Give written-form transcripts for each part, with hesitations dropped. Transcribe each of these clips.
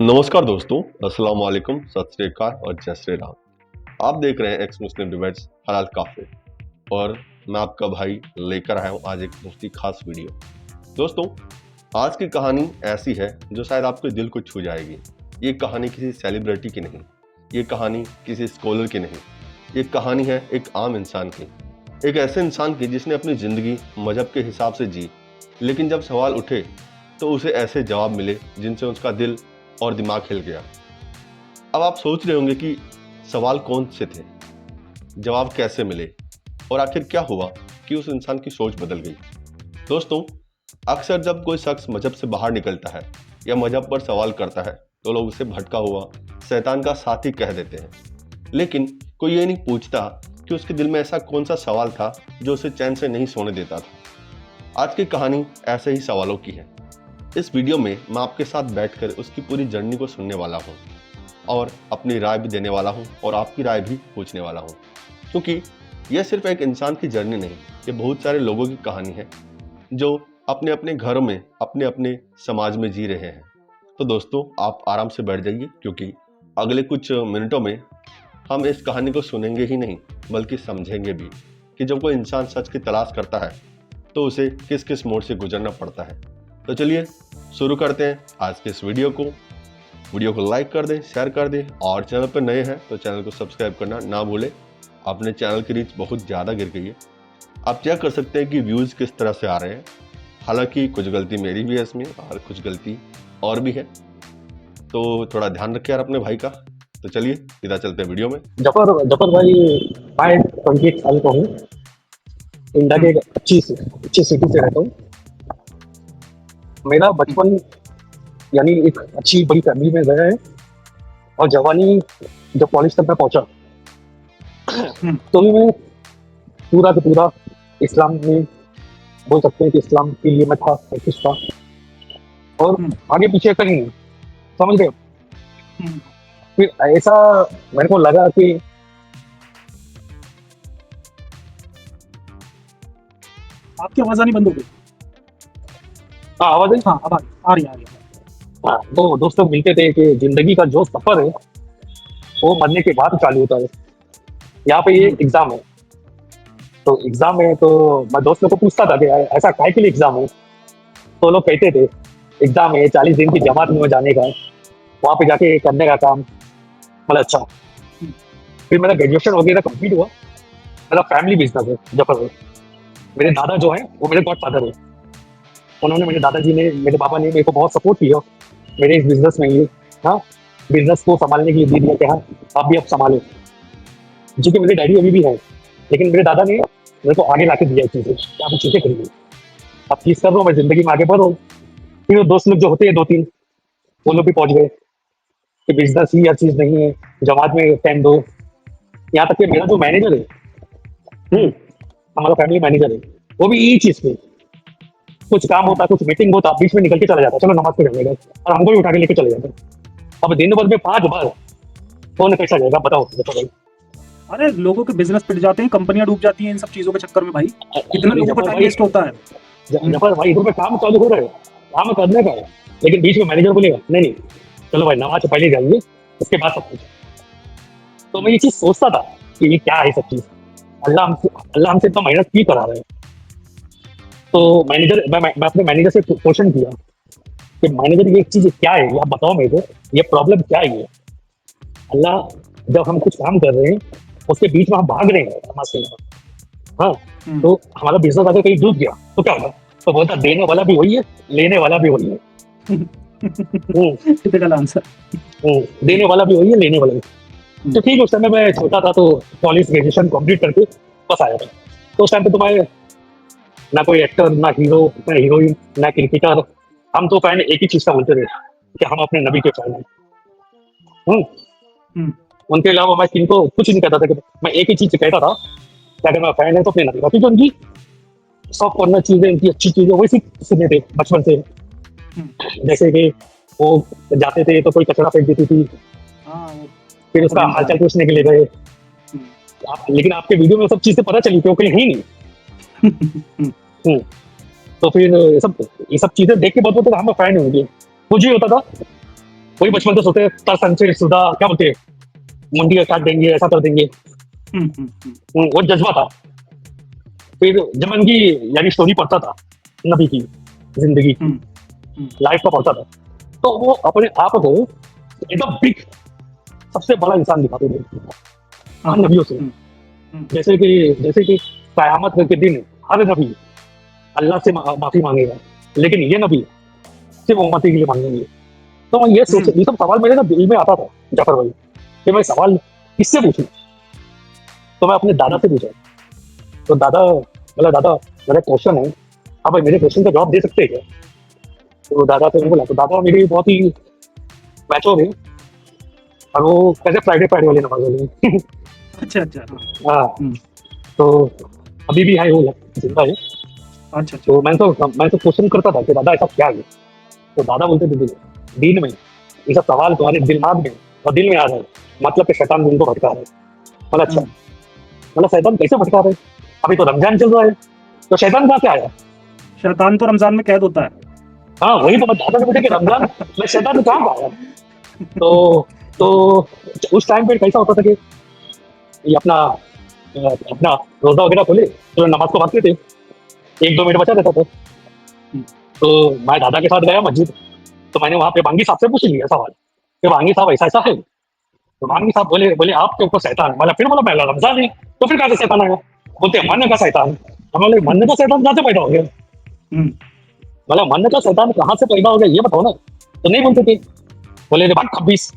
नमस्कार दोस्तों, अस्सलाम वालेकुम, सत श्री अकाल और जय श्री राम। आप देख रहे हैं एक्स मुस्लिम डिबेट्स हलाल काफे और मैं आपका भाई लेकर आया हूं आज एक बहुत ही खास वीडियो। दोस्तों, आज की कहानी ऐसी है जो शायद आपके दिल को छू जाएगी। ये कहानी किसी सेलिब्रिटी की नहीं, ये कहानी किसी स्कॉलर की नहीं, ये कहानी है एक आम इंसान की, एक ऐसे इंसान की जिसने अपनी ज़िंदगी मजहब के हिसाब से जी, लेकिन जब सवाल उठे तो उसे ऐसे जवाब मिले जिनसे उसका दिल और दिमाग हिल गया। अब आप सोच रहे होंगे कि सवाल कौन से थे, जवाब कैसे मिले और आखिर क्या हुआ कि उस इंसान की सोच बदल गई। दोस्तों, अक्सर जब कोई शख्स मजहब से बाहर निकलता है या मजहब पर सवाल करता है तो लोग उसे भटका हुआ शैतान का साथी कह देते हैं, लेकिन कोई ये नहीं पूछता कि उसके दिल में ऐसा कौन सा सवाल था जो उसे चैन से नहीं सोने देता था। आज की कहानी ऐसे ही सवालों की है। इस वीडियो में मैं आपके साथ बैठकर उसकी पूरी जर्नी को सुनने वाला हूँ और अपनी राय भी देने वाला हूँ और आपकी राय भी पूछने वाला हूँ, क्योंकि यह सिर्फ एक इंसान की जर्नी नहीं, ये बहुत सारे लोगों की कहानी है जो अपने अपने घरों में अपने अपने समाज में जी रहे हैं। तो दोस्तों, आप आराम से बैठ जाइए, क्योंकि अगले कुछ मिनटों में हम इस कहानी को सुनेंगे ही नहीं बल्कि समझेंगे भी कि जब कोई इंसान सच की तलाश करता है तो उसे किस किस मोड़ से गुजरना पड़ता है। तो चलिए शुरू करते हैं आज के इस वीडियो को लाइक कर दें, शेयर कर दें और चैनल पर नए हैं तो चैनल को सब्सक्राइब करना ना भूलें। अपने चैनल की रीच बहुत ज़्यादा गिर गई है। आप चेक कर सकते हैं कि व्यूज़ किस तरह से आ रहे हैं। हालांकि कुछ गलती मेरी भी है इसमें और कुछ गलती और भी है, तो थोड़ा ध्यान रखें यार अपने भाई का। तो चलिए सीधा चलते हैं वीडियो में। जफर जफर भाई, मैं 28 साल का हूँ। इंडिया के एक अच्छी सिटी से रहता हूँ। मेरा बचपन यानी एक अच्छी बड़ी फैमिली में गया है और जवानी जब कॉलेज तक मैं पहुंचा तो भी मैं पूरा का पूरा इस्लाम में बोल सकते हैं कि इस्लाम के लिए मैं था, प्रैक्टिस था और आगे पीछे कहीं नहीं, समझ गए। फिर ऐसा मेरे को लगा कि आपकी आवाज आनी बंद हो गई। हाँ, आवाज है। हाँ, अब आ रही है। हाँ, तो दोस्त लोग मिलते थे कि जिंदगी का जो सफर है वो मरने के बाद चालू होता है। यहाँ पे ये एग्जाम है, तो एग्जाम है तो मैं दोस्त लोग को पूछता था कि ऐसा काहे के लिए एग्जाम है। तो लोग कहते थे एग्जाम है 40 दिन की जमात में जाने का, वहाँ पे जाके करने का काम। मतलब अच्छा, फिर मेरा ग्रेजुएशन वगैरह कंप्लीट हुआ। मेरा फैमिली बिजनेस है जफर में। मेरे दादा जो है वो मेरे गॉड फादर है। उन्होंने, मेरे दादाजी ने, मेरे पापा ने मेरे को बहुत सपोर्ट किया मेरे इस बिजनेस में। ये हाँ, बिजनेस को संभालने के लिए दे दिया कि हाँ आप भी अब संभालो। जो कि मेरे डैडी अभी भी है, लेकिन मेरे दादा ने मेरे को आगे लाके दिया चीजें कि आप चीजें करिए, आप चीज कर रहा हूँ, मैं जिंदगी में आगे बढ़ रहा हूँ। फिर वो दोस्त लोग जो होते हैं 2-3, वो लोग भी पहुंच गए कि बिजनेस ही हर चीज नहीं है, जमात में टाइम दो। यहाँ तक कि मेरा जो मैनेजर है, हमारा फैमिली मैनेजर है, वो भी यही चीज पे कुछ काम होता, कुछ मीटिंग होता, बीच में निकल के चला जाता, चलो नमाज पे जाएगा, और हमको भी उठा के लेके चले जाते। अब दिन भर में 5 बार फोन कैसा जाएगा बताओ भाई। अरे लोगों के बिजनेस पिट जाते हैं, कंपनियां डूब जाती हैं इन सब चीजों के चक्कर में भाई। कितना लोगों का टाइम वेस्ट होता है। जफर भाई, इधर पे काम चालू हो रहा है, काम करने का है, लेकिन बीच में मैनेजर बोलेगा नहीं नहीं चलो भाई नमाज से पहले जाइए, उसके बाद सब कुछ। तो मैं ये चीज सोचता था कि ये क्या है सब चीज, अल्लाह हमसे इतना मेहनत क्यों करा रहे हैं। तो मैनेजर, मैं अपने मैनेजर से क्वेश्चन किया कि मैनेजर ये चीज क्या है, ये आप बताओ मेरे को, ये प्रॉब्लम क्या है। ये अल्लाह, जब हम कुछ काम कर रहे हैं उसके बीच में हम भाग रहे हैं नमाज के लिए, हाँ, तो हमारा बिजनेस अगर कहीं डूब गया तो क्या होगा। तो बोलता देने वाला भी वही है, लेने वाला भी वही है। Typical answer. देने वाला भी वही है, लेने वाला भी। तो ठीक है, उस समय मैं छोटा था तो कॉलेज ग्रेजुएशन कंप्लीट करके बस आया था। तो उस टाइम पे तो मैं ना कोई एक्टर, ना हीरो, ना हीरोइन, ना क्रिकेटर, हम तो फैन एक ही चीज का बोलते थे कि हम अपने नबी के फैन हैं। उनके अलावा मैं किनको कुछ नहीं कहता था। कि मैं एक ही चीज कहता था कि अगर मैं फैन है तो अपने नबी का, क्योंकि उनकी सब करना चीजें, उनकी अच्छी चीजें वही सुने थे बचपन से। जैसे कि वो जाते थे तो कोई कचरा फेंक देती थी, फिर उसका हालचाल पूछने के लिए गए। लेकिन आपके वीडियो में सब चीजें पता चली कि वो कहीं है नहीं। तो फिर ये सब चीजें देख के बहुत होता था, हम फैन होंगे। मुझे होता था वही बचपन से सोचते हैं तरसन से सुधा क्या बोलते हैं, मुंडी काट देंगे, ऐसा कर देंगे। वो जज्बा था। फिर जब मैं उनकी यानी स्टोरी पढ़ता था, नबी की जिंदगी लाइफ का पढ़ता था, तो वो अपने आप को एकदम बिग, सबसे बड़ा इंसान दिखाते थे हर नबियों से। जैसे कि कयामत के दिन हर नबी अल्लाह से माफी मांगेगा, लेकिन ये नबी सिर्फ उम्मती के लिए मांगेंगे। तो मैं ये सोच, ये सब सवाल मेरे ना दिल में आता था जाफर भाई, कि मैं सवाल किससे पूछूं। तो मैं अपने दादा से पूछा। तो दादा बोला, दादा मेरा क्वेश्चन है, आप भाई मेरे क्वेश्चन का जवाब दे सकते हैं क्या? तो दादा से बोला, तो दादा मेरी बहुत ही मैच्योर है, और वो कैसे फ्राइडे फ्राइडे वाले नमाज वाले। अच्छा अच्छा। हाँ, तो अभी भी है वो जिंदा है। अच्छा अच्छा। तो मैं तो क्वेश्चन करता था कि दादा ऐसा क्या है। तो दादा बोलते थे, दिन में ये सब सवाल तुम्हारे दिमाग में और दिल में आ रहा है, मतलब कि शैतान उनको भटका रहा है। मतलब अच्छा, मतलब शैतान कैसे भटका रहे? अभी तो रमजान चल रहा है, तो शैतान कहाँ से आया? शैतान तो रमजान में कैद होता है। हाँ वही तो मैं दादा से पूछे कि रमजान में शैतान कहाँ आया? तो उस टाइम पे कैसा होता था कि ये अपना रोजा वगैरह खोले तो नमाज को भागते थे, 1-2 मिनट बचा रहता था। तो मैं दादा के साथ गया मस्जिद, तो मैंने वहां पे भांगी साहब से पूछ लिया सवाल कि भांगी साहब ऐसा ऐसा है। तो भांगी साहब बोले आपके ऊपर शैतान है। फिर बोला पहला रमजान है, तो फिर कहाँ से शैतान आया? बोलते मन का शैतान। हम बोले मन का शैतान कहाँ से पैदा हो गया? मन का शैतान कहाँ से पैदा हो गया ये बताओ ना। तो नहीं बोलते थे, बोले भाग 26।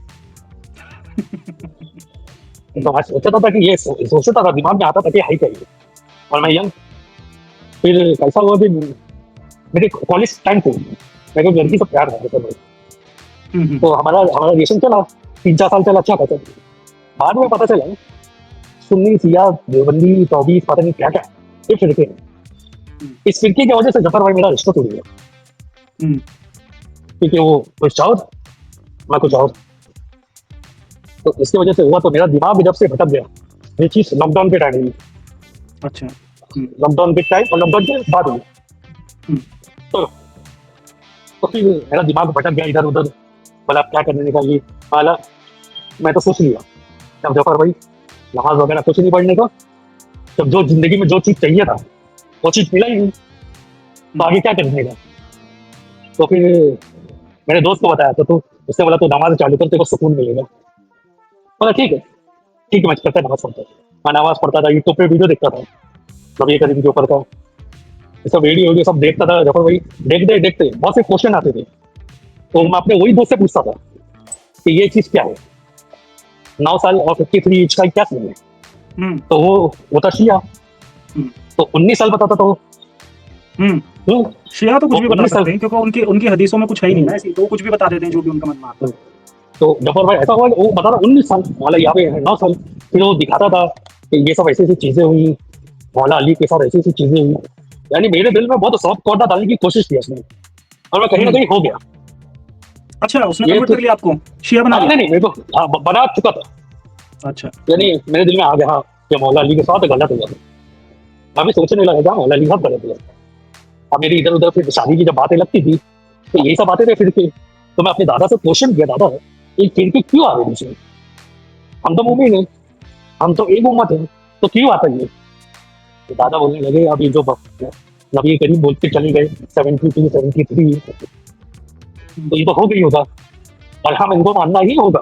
तो मैं सोचता था कि ये सोचता था, दिमाग में आता था कि हाई चाहिए। और मैं यंग, फिर कैसा हुआ कि मेरे कॉलेज टाइम पे मेरे को लड़की से प्यार था। तो हमारा रिलेशन चला 3-4 साल चला, अच्छा था। बाद में पता चला सुन्नी सिया देवबंदी तौबीस पता नहीं क्या क्या ये फिरके। इस फिरके की वजह से जफर भाई मेरा रिश्ता टूट गया, क्योंकि वो कुछ और मैं कुछ और। तो इसकी वजह से हुआ, तो मेरा दिमाग जब से भटक गया। ये चीज लॉकडाउन के टाइम हुई। अच्छा। लॉकडाउन के टाइम और लॉकडाउन के बाद हुई। तो फिर मेरा दिमाग भटक गया इधर उधर, बोला क्या करने का ये वाला। मैं तो सोच लिया जब जफर भाई नमाज वगैरह कुछ नहीं पढ़ने का, जब जो जिंदगी में जो चीज चाहिए था वो चीज मिला ही नहीं, तो आगे क्या करने का। तो फिर मेरे दोस्त को बताया, तो उसने बोला तो नमाज चालू कर, तेरे को सुकून मिलेगा। बोला ठीक है मैं करता नमाज पढ़ता। मैं नमाज पढ़ता था, यूट्यूब पे वीडियो देखता था, कभी कभी के ऊपर का ये सब वीडियो सब देखता था। जफर भाई देखते बहुत से क्वेश्चन आते थे, तो मैं अपने वही दोस्त से पूछता था कि ये चीज क्या है, 9 साल और 53 इंच का क्या सीन है। तो वो था शिया, तो 19 साल बताता था वो। शिया तो कुछ भी बता सकते हैं, क्योंकि उनकी हदीसों में कुछ है ही नहीं ना ऐसी, तो वो कुछ भी बता देते हैं जो भी उनका मन में आता है। तो जफर भाई ऐसा हुआ, वो बता रहा 19 साल, मौला यहाँ पे 9 साल। फिर वो दिखाता था कि ये सब ऐसी ऐसी चीजें हुई, मौला अली के साथ ऐसी ऐसी चीजें हुई। यानी मेरे दिल में बहुत सॉफ्ट कॉर्नर डालने की कोशिश की उसने, और मैं कहीं ना कहीं हो गया। अच्छा, उसने कन्वर्ट कर लिया आपको, शिया बना लिया? नहीं, मेरे को बना चुका था। अच्छा, यानी मेरे दिल में आ गया कि मौला अली के साथ गलत हुआ। मैं भी सोचने लगा मौला अली साथ गलत हुआ। अब मेरी इधर उधर फिर शादी की जब बातें लगती थी, तो यही सब बातें थे फिर के। तो मैं अपने दादा से क्वेश्चन किया, दादा ये फिरके क्यों आ रहे हैं? हम तो मुमिन है, हम तो एक उम्मत है, तो क्यों आता है ये? तो दादा बोलने लगे, अब ये जो नबी करीम बोलते चले गए 72 73, तो ये तो हो गई होगा और हम इनको मानना ही होगा।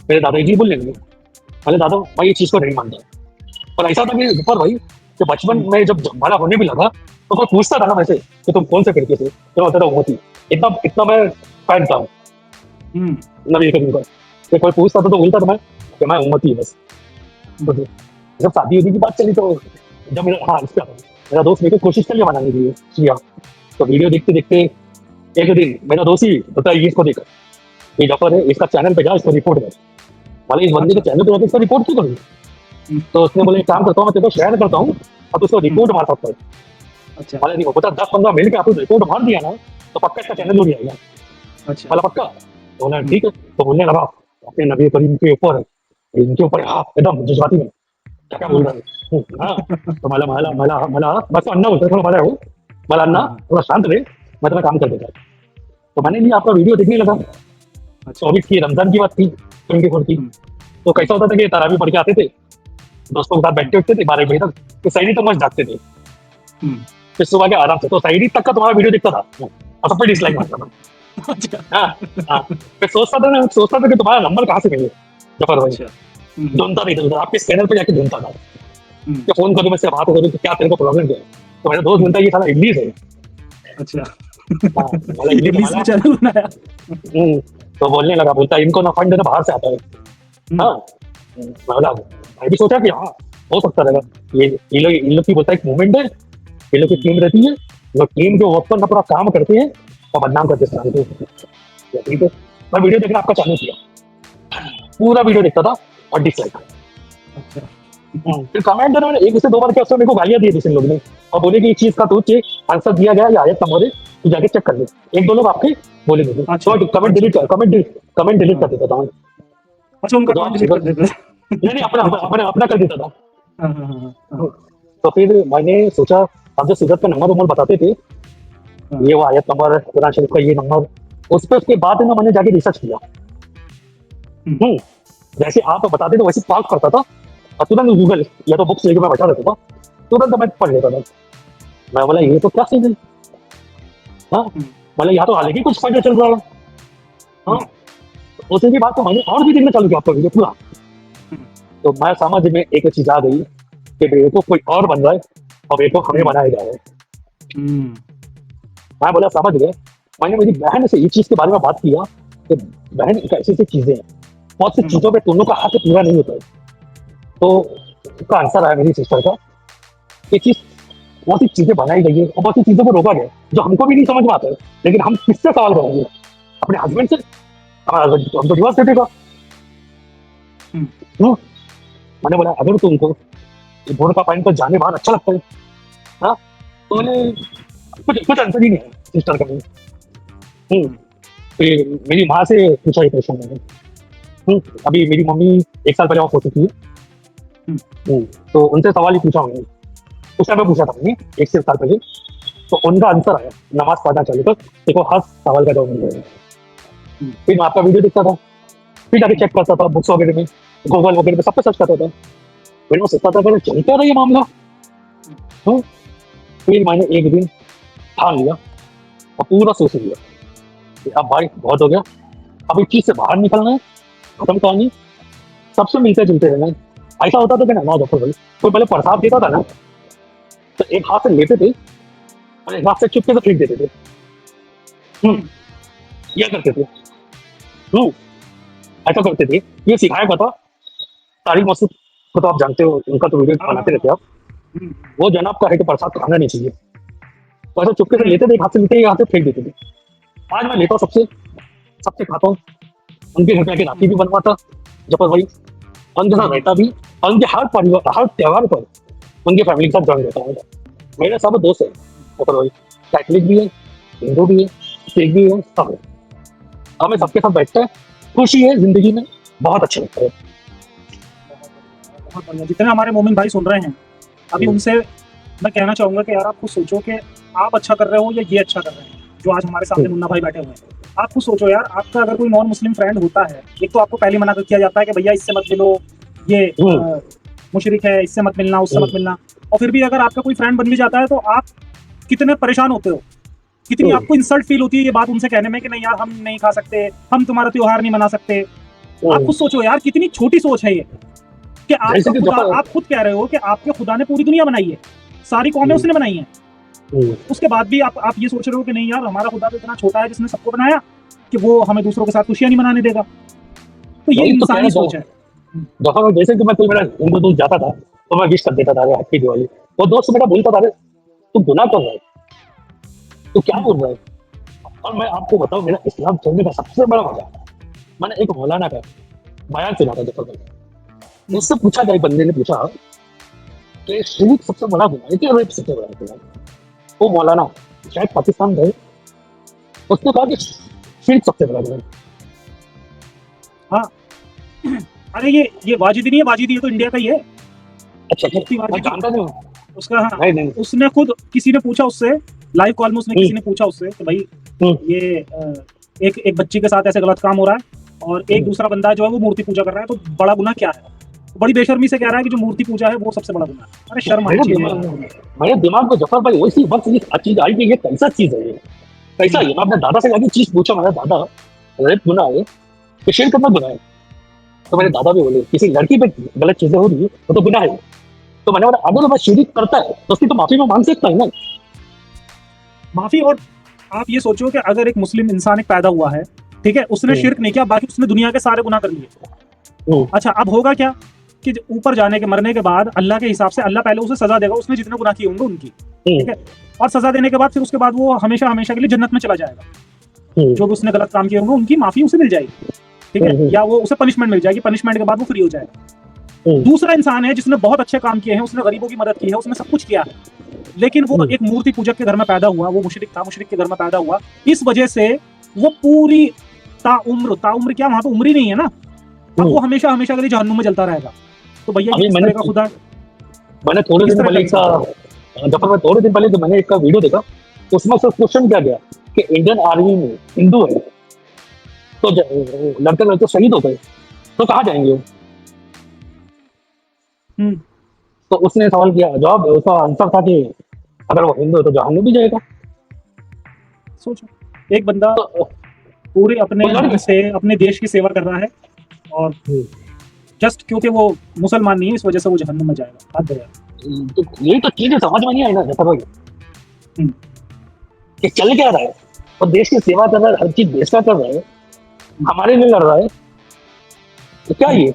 मेरे दादाजी बोलने लगे, अरे दादा मैं ये चीज को नहीं मानता। पर ऐसा था कि जफर भाई कि बचपन में जब बड़ा होने भी लगा, तो कोई पूछता था ना वैसे कि तुम कौन से फिरके से, तो होता था उम्मती। इतना मैं फैन था नबी करीम का, कि कोई पूछता था तो बोलता था मैं कि मैं उम्मती बस। तो जब शादी होने की बात चली, तो जब मेरा दोस्त मेरे को कोशिश कर लिया मनाने के लिए किया, तो वीडियो देखते देखते एक दिन मेरा दोस्त ही होता है, इसको देखा ये जफर है, इसका चैनल पे जा, इसको रिपोर्ट कर। वाले इस बंदे के चैनल पे जाकर इसको रिपोर्ट क्यों करूँ? तो उसने बोले काम करता हूँ, मैं तेरे को शेयर करता हूँ, अब उसको रिपोर्ट मार सकता है। अच्छा, वाले नहीं पता 10-15 मिनट के आपको रिपोर्ट मार दिया ना, तो पक्का इसका चैनल जुड़ जाएगा। अच्छा, वाला पक्का? तो बोला ठीक है। तो बोलने लगा अपने नबी करीम के ऊपर, इनके ऊपर एकदम जज्बाती में क्या बोल रहा है। तो मला बस अन्ना बोलता थोड़ा बड़ा हो, मला अन्ना थोड़ा शांत रहे, मैं तुम्हें काम कर देता। तो मैंने भी आपका वीडियो देखने लगा, अच्छा। 24 की रमजान की बात थी, 24 की। तो कैसा होता था कि तरावी पढ़ के आते थे, दोस्तों के साथ बैठते उठते थे 12 बजे तक, तो सैडी तक मस्त जागते थे। हम्म, फिर सुबह के आराम से तो सैडी तक का तुम्हारा वीडियो देखता था और सब पे डिसलाइक मारता था। अच्छा। हाँ हाँ, फिर सोचता था कि तुम्हारा नंबर कहाँ से मिले जफर भाई। अच्छा। ढूंढता नहीं था, आपके स्कैनर पे जाके ढूंढता था हम्म, कि फोन करूँ मैं से बात करूँ तो क्या तेरे को प्रॉब्लम क्या है। तो मेरा दोस्त बोलता है ये साला इब्लीस है। अच्छा। हाँ, बोला इब्लीस इब्लीस ने हमारा। चैनल बनाया। तो बोलने लगा, बोलता है इनको ना फंड है ना बाहर से आता है। हम्म, हाँ, बोला मैं भी सोचा कि हाँ हो सकता रहेगा, ये लोग की बोलता है एक मूवमेंट है, ये लोग की टीम रहती है, लोग टीम के वर्क पर ना पूरा काम करते हैं और बदनाम करते हैं। ठीक है, मैं वीडियो देखना आपका चालू किया, पूरा वीडियो देखता था और डिसलाइक। अच्छा। फिर कमेंट करने में एक से दो बार क्या उसने मेरे को गालियां दी दूसरे लोग ने और बोले कि इस चीज का तो आंसर दिया गया या आयत नंबर है, तू जाके चेक कर ले। एक दो लोग आपके बोले मुझे, अच्छा, तो कमेंट डिलीट कमेंट डिलीट कर देता था मैं। अच्छा, उनका तो अकाउंट आप डिलीट कर देते थे। नहीं नहीं, अपना कर देता था। हाँ, हाँ, हाँ, हाँ, तो फिर मैंने सोचा, अब जो सूरत का नंबर बताते थे, हाँ। ये वो आयत नंबर, कुरान शरीफ का ये नंबर, उस पर उसके बाद ना मैंने जाके रिसर्च किया। जैसे आप बताते थे वैसे पास करता था और तुरंत गूगल या तो बुक्स लेके मैं बैठा रहता था, तुरंत मैं पढ़ लेता था। मैं बोला ये तो क्या सीन है। हाँ, मतलब यहाँ तो हालांकि कुछ फायदा चल रहा है। हाँ, उसी की बात तो मैंने और भी देखना चालू किया आपका वीडियो पूरा। तो मैं समझ में एक चीज आ गई कि बेटे को कोई और बन रहा है और बेटे को हमें बनाया जा रहा है। मैं बोला समझ गया। मैंने मेरी बहन से इस चीज के बारे में बात किया कि बहन एक ऐसी चीजें हैं, बहुत सी चीजों पे दोनों का हक पूरा नहीं होता है। तो उसका आंसर आया मेरी सिस्टर का, ये चीज बहुत सी चीजें बनाई गई है और बहुत सी चीजों को रोका गया जो हमको भी नहीं समझ में आता है, लेकिन हम किससे सवाल करेंगे? अपने हस्बैंड से? हमारा हस्बैंड तो हमको डिवोर्स दे देगा। मैंने बोला अगर तुमको भोर का पानी पर जाने बाहर अच्छा लगता है, हाँ, तो बोले कुछ आंसर ही नहीं है सिस्टर का नहीं। फिर मेरी माँ से पूछा ये क्वेश्चन मैंने। अभी मेरी मम्मी 1 साल पहले ऑफ हो चुकी है, तो उनसे सवाल ही पूछा मैंने। उस टाइम पे पूछा था मैंने 1 से 1 साल पहले, तो उनका आंसर आया नमाज पढ़ना चालू कर, देखो हर सवाल का जवाब मिल जाएगा। फिर मैं आपका वीडियो देखता था, फिर जाके चेक करता था बुक्स वगैरह में, गूगल वगैरह में, सब पे सर्च करता था। फिर मैं सोचता था अगर चलता रहा ये मामला। फिर मैंने एक दिन ठान लिया और पूरा सोच लिया कि अब भाई बहुत हो गया, अब इस चीज से बाहर निकलना है, खत्म कहानी, सबसे मिलते जुलते रहना है। ऐसा होता था कि ना डॉक्टर भाई कोई पहले प्रसाद देता था ना, तो एक हाथ से लेते थे और एक हाथ से चुपके से फेंक देते थे। ये करते थे। ऐसा करते थे, ये सिखाया पता। तारिक मसूद को तो आप जानते हो, उनका तो वीडियो बनाते रहते आप। वो जनाब का है कि प्रसाद खाना नहीं चाहिए, तो ऐसा चुपके से लेते थे, एक हाथ से लेते एक हाथ से फेंक देते थे। आज मैं लेता हूँ सबसे खाता हूँ, उनके घर पे आके राखी भी बनवाता जफर भाई, उनके साथ रहता भी, और उनके हर त्योहार पर उनके फैमिली के साथ ज्वाइन रहता हूँ। मेरे सब दोस्त है जफर भाई, कैथलिक भी है, हिंदू भी है, सिख भी है, सब है। हमें सबके साथ बैठता है, खुशी है जिंदगी में, बहुत अच्छा लगता है। बहुत बढ़िया। जितने हमारे मोमिन भाई सुन रहे हैं अभी, उनसे मैं कहना चाहूंगा कि यार आप खुद सोचो कि आप अच्छा कर रहे हो या ये अच्छा कर रहे हैं। जो आज हमारे सामने मुन्ना भाई बैठे हुए हैं, आप खुद सोचो यार, आपका अगर कोई नॉन मुस्लिम फ्रेंड होता है, एक तो आपको पहले मना कर किया जाता है कि भैया इससे मत मिलो, ये मुशरिक है, इससे मत मिलना, उससे मत मिलना। और फिर भी अगर आपका कोई फ्रेंड बन भी जाता है तो आप कितने परेशान होते हो, कितनी आपको इंसल्ट फील होती है ये बात उनसे कहने में कि नहीं यार हम नहीं खा सकते, हम तुम्हारा त्योहार नहीं मना सकते। आप खुद सोचो यार, कितनी छोटी सोच है ये कि आप खुद कह रहे हो कि आपके खुदा ने पूरी दुनिया बनाई है, सारी कौमें उसने बनाई है, उसके बाद भी आप ये सोच रहे हो कि नहीं यार हमारा खुदा तो इतना छोटा है जिसने सबको बनाया कि वो हमें दूसरों के साथ खुशियां नहीं मनाने देगा। तो ये इंसानी सोच है। जहाँ जैसे कि मैं कोई मेरा हिंदू दोस्त जाता था तो मैं विश कर देता था हैप्पी दिवाली, वो दोस्त मेरा बोलता था तू गुनाह कर रहा है, तू क्या बोल रहा है। और मैं आपको बताऊं, मेरा इस्लाम छोड़ने का सबसे बड़ा वजह, मैंने एक मौलाना का बयान सुना था जब मुझसे पूछा गया, बंदे ने पूछा कि शिर्क सबसे बड़ा गुनाह है कि रेप सबसे बड़ा गुनाह है। वो मौलाना शायद पाकिस्तान गए, उसने कहा कि शिर्क सबसे बड़ा गुनाह है। हाँ, अरे ये वाजिदी नहीं है, वाजिदी है तो इंडिया का ही है। अच्छा, मुफ्ती मैं वाजिदी जानता नहीं उसका। हाँ, नहीं। उसने खुद, किसी ने पूछा उससे लाइव कॉल में, उसने किसी ने पूछा उससे कि भाई ये एक बच्ची के साथ ऐसे गलत काम हो रहा है, और एक दूसरा बंदा जो है वो मूर्ति पूजा कर रहा है, तो बड़ा गुनाह क्या है? बड़ी बेशर्मी से कह रहा है कि जो मूर्ति पूजा है वो सबसे बड़ा गुनाह है। अरे शर्म आनी चाहिए। मेरे दिमाग में जफर भाई वैसी वक्त ये चीज आई कि ये कैसा चीज है, ये कैसा है? मैं अपने दादा से जाके चीज पूछा, मेरा दादा रेप गुनाह है, तो शेयर करना गुनाह है। तो मेरे दादा भी बोले किसी लड़की पे गलत चीजें हो रही है वो तो गुनाह है। तो मैंने बोला अगर मैं शिरक करता है तो उसकी तो माफी में मांग सकता है ना। माफी। और आप ये सोचो कि अगर एक मुस्लिम इंसान एक पैदा हुआ है, ठीक है, उसने शिरक नहीं किया, बाकी उसने दुनिया के सारे गुनाह कर लिए। अच्छा, अब होगा क्या कि ऊपर जाने के मरने के बाद अल्लाह के हिसाब से अल्लाह पहले उसे सजा देगा, उसने जितने गुनाह किए होंगे उनकी, ठीक है, और सजा देने के बाद फिर उसके बाद वो हमेशा हमेशा के लिए जन्नत में चला जाएगा। जो भी उसने गलत काम किए होंगे उनकी माफी उसे मिल जाएगी, ठीक है, या वो उसे पनिशमेंट मिल जाएगी, पनिशमेंट के बाद वो फ्री हो जाएगा। दूसरा इंसान है जिसने बहुत अच्छे काम किए हैं, उसने गरीबों की मदद की है, उसने सब कुछ किया है, लेकिन वो एक मूर्ति पूजक के घर में पैदा हुआ, वो मुशरिक था, मुशरिक के घर में पैदा हुआ, इस वजह से वो पूरी ताउम्र क्या, वहां पे उम्र ही नहीं है ना, अब वो हमेशा हमेशा के लिए जहन्नुम में जलता रहेगा। तो भैया ये किस तरह का खुदा? मैंने थोड़े दिन पहले थोड़े दिन पहले जो मैंने एक वीडियो देखा, उसमें से क्वेश्चन किया गया कि इंडियन आर्मी में हिंदू है तो लड़के लड़के शहीद हो गए तो कहाँ जाएंगे वो? तो उसने सवाल किया, जवाब उसका आंसर था कि अगर वो हिंदू है तो जहन्नुम भी जाएगा। सोचो, एक बंदा पूरे अपने से अपने देश की सेवा कर रहा है और जस्ट क्योंकि वो मुसलमान नहीं है इस वजह से वो जहन्नुम में जाएगा। हद है। तो यही तो चीजें समझ में नहीं आई ना जफर भाई कि चल क्या रहा है, और देश की सेवा कर रहा है, हर चीज देश का कर रहा है, हमारे लिए लड़ रहा है, तो क्या ये?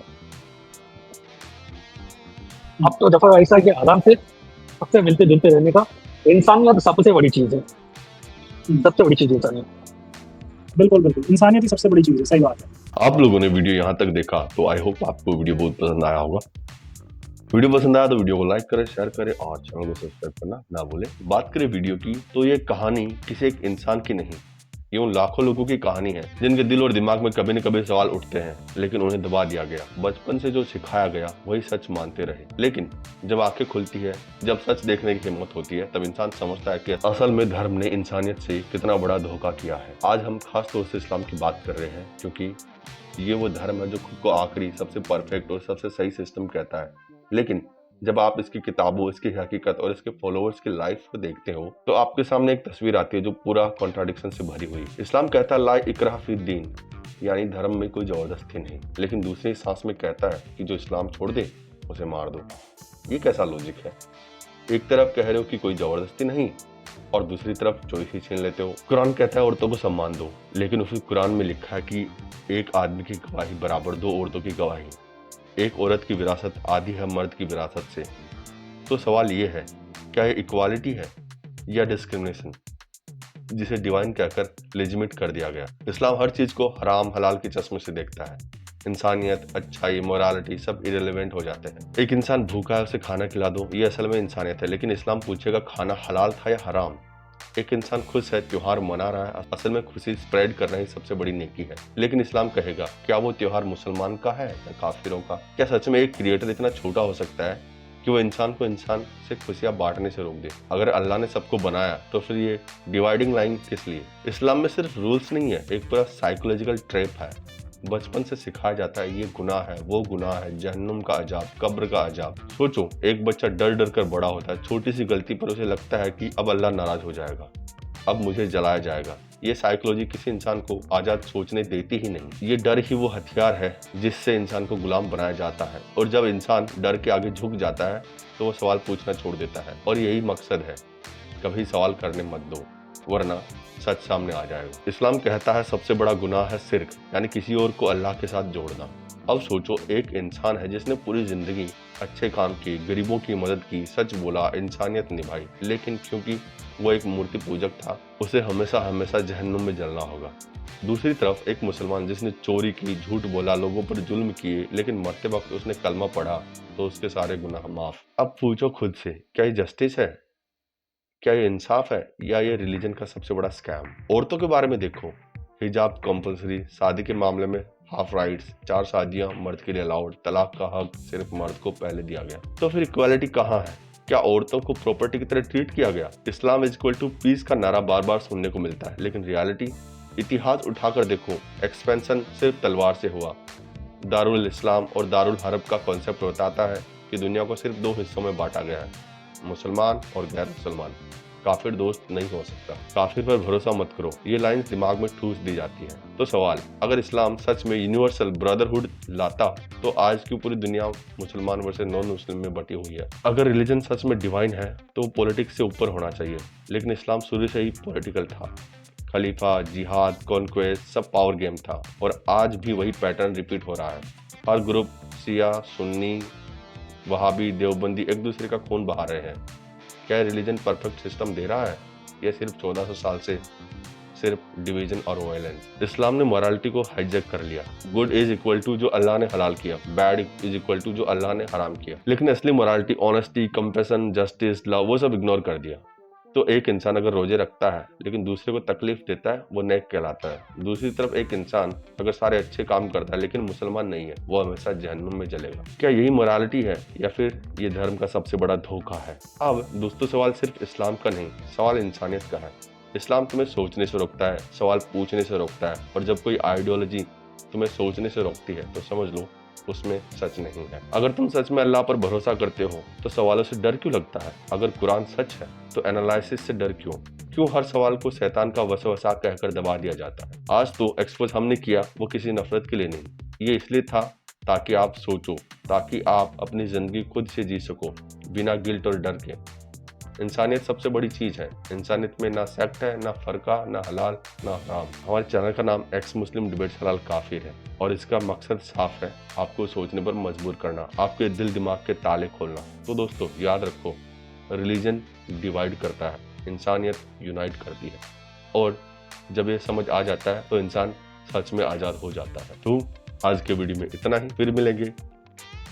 अब तो जफर ऐसा कि आराम से सबसे मिलते जुलते रहने का, इंसानियत सबसे बड़ी चीज है, सबसे बड़ी चीज इंसानियत। बिल्कुल बिल्कुल, इंसानियत ही सबसे बड़ी चीज है, सही बात है। आप लोगों ने वीडियो यहाँ तक देखा तो आई होप आपको वीडियो बहुत पसंद आया होगा। वीडियो पसंद आया तो वीडियो को लाइक करें, शेयर करें और चैनल को सब्सक्राइब करना ना भूलें। बात करें वीडियो की तो ये कहानी किसी एक इंसान की नहीं, ये उन लाखों लोगों की कहानी है जिनके दिल और दिमाग में कभी न कभी सवाल उठते हैं, लेकिन उन्हें दबा दिया गया। बचपन से जो सिखाया गया वही सच मानते रहे, लेकिन जब आंखें खुलती है, जब सच देखने की हिम्मत होती है, तब इंसान समझता है कि असल में धर्म ने इंसानियत से कितना बड़ा धोखा किया है। आज हम खास तौर से इस्लाम की बात कर रहे हैं, क्योंकि ये वो धर्म है जो खुद को आखिरी, सबसे परफेक्ट और सबसे सही सिस्टम कहता है। लेकिन जब आप इसकी किताबों, इसकी हकीकत और इसके फॉलोअर्स की लाइफ को देखते हो तो आपके सामने एक तस्वीर आती है जो पूरा कॉन्ट्राडिक्शन से भरी हुई। इस्लाम कहता है ला इकराह फी दीन, यानी धर्म में कोई जबरदस्ती नहीं, लेकिन दूसरी सांस में कहता है कि जो इस्लाम छोड़ दे उसे मार दो। ये कैसा लॉजिक है? एक तरफ कह रहे हो कि कोई जबरदस्ती नहीं और दूसरी तरफ चॉइस ही छीन लेते हो। कुरान कहता है औरतों को सम्मान दो, लेकिन उसी कुरान में लिखा है कि एक आदमी की गवाही बराबर दो औरतों की गवाही, एक औरत की विरासत आधी है मर्द की विरासत से। तो सवाल ये है, क्या ये इक्वालिटी है या डिस्क्रिमिनेशन, जिसे डिवाइन कहकर लेजिमिट कर दिया गया? इस्लाम हर चीज को हराम हलाल के चश्मे से देखता है। इंसानियत, अच्छाई, मोरालिटी सब इरेलीवेंट हो जाते हैं। एक इंसान भूखा है, उसे खाना खिला दो, ये असल में इंसानियत है, लेकिन इस्लाम पूछेगा खाना हलाल था या हराम। एक इंसान खुश है, त्योहार मना रहा है, असल में खुशी स्प्रेड करना ही सबसे बड़ी नेकी है, लेकिन इस्लाम कहेगा क्या वो त्योहार मुसलमान का है या काफिरों का? क्या सच में एक क्रिएटर इतना छोटा हो सकता है कि वो इंसान को इंसान से खुशियां बांटने से रोक दे? अगर अल्लाह ने सबको बनाया तो फिर ये डिवाइडिंग लाइन किस लिए? इस्लाम में सिर्फ रूल्स नहीं है, एक पूरा साइकोलॉजिकल ट्रैप है। बचपन से सिखाया जाता है ये गुनाह है, वो गुनाह है, जहन्नुम का अजाब, कब्र का अजाब। सोचो, एक बच्चा डर डर कर बड़ा होता है, छोटी सी गलती पर उसे लगता है कि अब अल्लाह नाराज हो जाएगा, अब मुझे जलाया जाएगा। ये साइकोलॉजी किसी इंसान को आजाद सोचने देती ही नहीं। ये डर ही वो हथियार है जिससे इंसान को गुलाम बनाया जाता है, और जब इंसान डर के आगे झुक जाता है तो वो सवाल पूछना छोड़ देता है। और यही मकसद है, कभी सवाल करने मत दो, वरना सच सामने आ जाएगा। इस्लाम कहता है सबसे बड़ा गुनाह है शिर्क, यानी किसी और को अल्लाह के साथ जोड़ना। अब सोचो, एक इंसान है जिसने पूरी जिंदगी अच्छे काम किए, गरीबों की मदद की, सच बोला, इंसानियत निभाई, लेकिन क्योंकि वो एक मूर्ति पूजक था, उसे हमेशा हमेशा जहन्नुम में जलना होगा। दूसरी तरफ एक मुसलमान जिसने चोरी की, झूठ बोला, लोगों पर जुल्म किए, लेकिन मरते वक्त उसने कलमा पढ़ा तो उसके सारे गुनाह माफ। अब पूछो खुद से, क्या ये जस्टिस है? क्या ये इंसाफ है, या ये रिलीजन का सबसे बड़ा स्कैम? औरतों के बारे में देखो, हिजाब कंपलसरी, शादी के मामले में हाफ राइट्स, 4 शादियां मर्द के लिए अलाउड, तलाक का हक सिर्फ मर्द को पहले दिया गया। तो फिर इक्वालिटी कहाँ है? क्या औरतों को प्रॉपर्टी की तरह ट्रीट किया गया? Islam is equal to piece का नारा बार बार सुनने को मिलता है, लेकिन रियलिटी इतिहास उठाकर देखो, एक्सपेंशन सिर्फ तलवार से हुआ। दारुल इस्लाम और दारुल हर्ब का कॉन्सेप्ट बताता है कि दुनिया को सिर्फ 2 हिस्सों में बांटा गया है, मुसलमान और गैर मुसलमान। काफिर दोस्त नहीं हो सकता। काफिर पर भरोसा मत करो, ये लाइंस दिमाग में ठूस दी जाती है। तो सवाल, अगर इस्लाम सच में यूनिवर्सल ब्रदरहुड लाता तो आज की पूरी दुनिया मुसलमान वर्सेस नॉन मुस्लिम में बटी हुई है। अगर रिलीजन सच में डिवाइन है तो पॉलिटिक्स से ऊपर होना चाहिए, लेकिन इस्लाम शुरू से ही पॉलिटिकल था। खलीफा, जिहाद, कॉन्क्वेस्ट सब पावर गेम था और आज भी वही पैटर्न रिपीट हो रहा है। हर ग्रुप शिया, सुन्नी, वहाबी, देवबंदी एक दूसरे का खून बहा रहे हैं। क्या रिलीजन परफेक्ट सिस्टम दे रहा है? यह सिर्फ 1400 साल से सिर्फ डिवीजन और वायलेंस। इस्लाम ने मोरालिटी को हाईजैक कर लिया। गुड इज इक्वल टू जो अल्लाह ने हलाल किया, बैड इज इक्वल टू जो अल्लाह ने हराम किया। लेकिन असली morality, honesty, compassion, justice, love, वो सब इग्नोर कर दिया। तो एक इंसान अगर रोजे रखता है लेकिन दूसरे को तकलीफ देता है, वो नेक कहलाता है। दूसरी तरफ एक इंसान अगर सारे अच्छे काम करता है लेकिन मुसलमान नहीं है, वो हमेशा जहन्नुम में जलेगा। क्या यही मोरालिटी है या फिर ये धर्म का सबसे बड़ा धोखा है? अब दोस्तों, सवाल सिर्फ इस्लाम का नहीं, सवाल इंसानियत का है। इस्लाम तुम्हें सोचने से रोकता है, सवाल पूछने से रोकता है, और जब कोई आइडियोलॉजी तुम्हें सोचने से रोकती है तो समझ लो उसमें सच नहीं है। अगर तुम सच में अल्लाह पर भरोसा करते हो तो सवालों से डर क्यों लगता है? अगर कुरान सच है तो एनालिसिस से डर क्यों हर सवाल को शैतान का वसवसा कहकर दबा दिया जाता है? आज तो एक्सपोज हमने किया वो किसी नफरत के लिए नहीं, ये इसलिए था ताकि आप सोचो, ताकि आप अपनी जिंदगी खुद से जी सको बिना गिल्ट और डर के। इंसानियत सबसे बड़ी चीज है। इंसानियत में ना सेक्ट है, ना फरका, ना हलाल, ना हराम। हमारे चैनल का नाम एक्स मुस्लिम डिबेट्स हलाल काफिर है और इसका मकसद साफ है, आपको सोचने पर मजबूर करना, आपके दिल दिमाग के ताले खोलना। तो दोस्तों याद रखो, रिलीजन डिवाइड करता है, इंसानियत यूनाइट करती है, और जब ये समझ आ जाता है तो इंसान सच में आजाद हो जाता है। तो आज के वीडियो में इतना ही, फिर मिलेंगे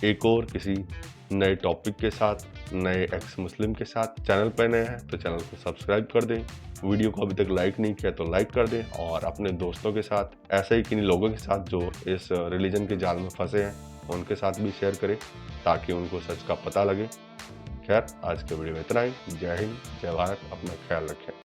एक और किसी नए टॉपिक के साथ, नए एक्स मुस्लिम के साथ। चैनल पर नए हैं तो चैनल को सब्सक्राइब कर दें, वीडियो को अभी तक लाइक नहीं किया तो लाइक कर दें, और अपने दोस्तों के साथ, ऐसे ही किन्हीं लोगों के साथ जो इस रिलीजन के जाल में फंसे हैं, उनके साथ भी शेयर करें ताकि उनको सच का पता लगे। खैर, आज के वीडियो में इतना ही। जय हिंद, जय भारत, अपना ख्याल रखें।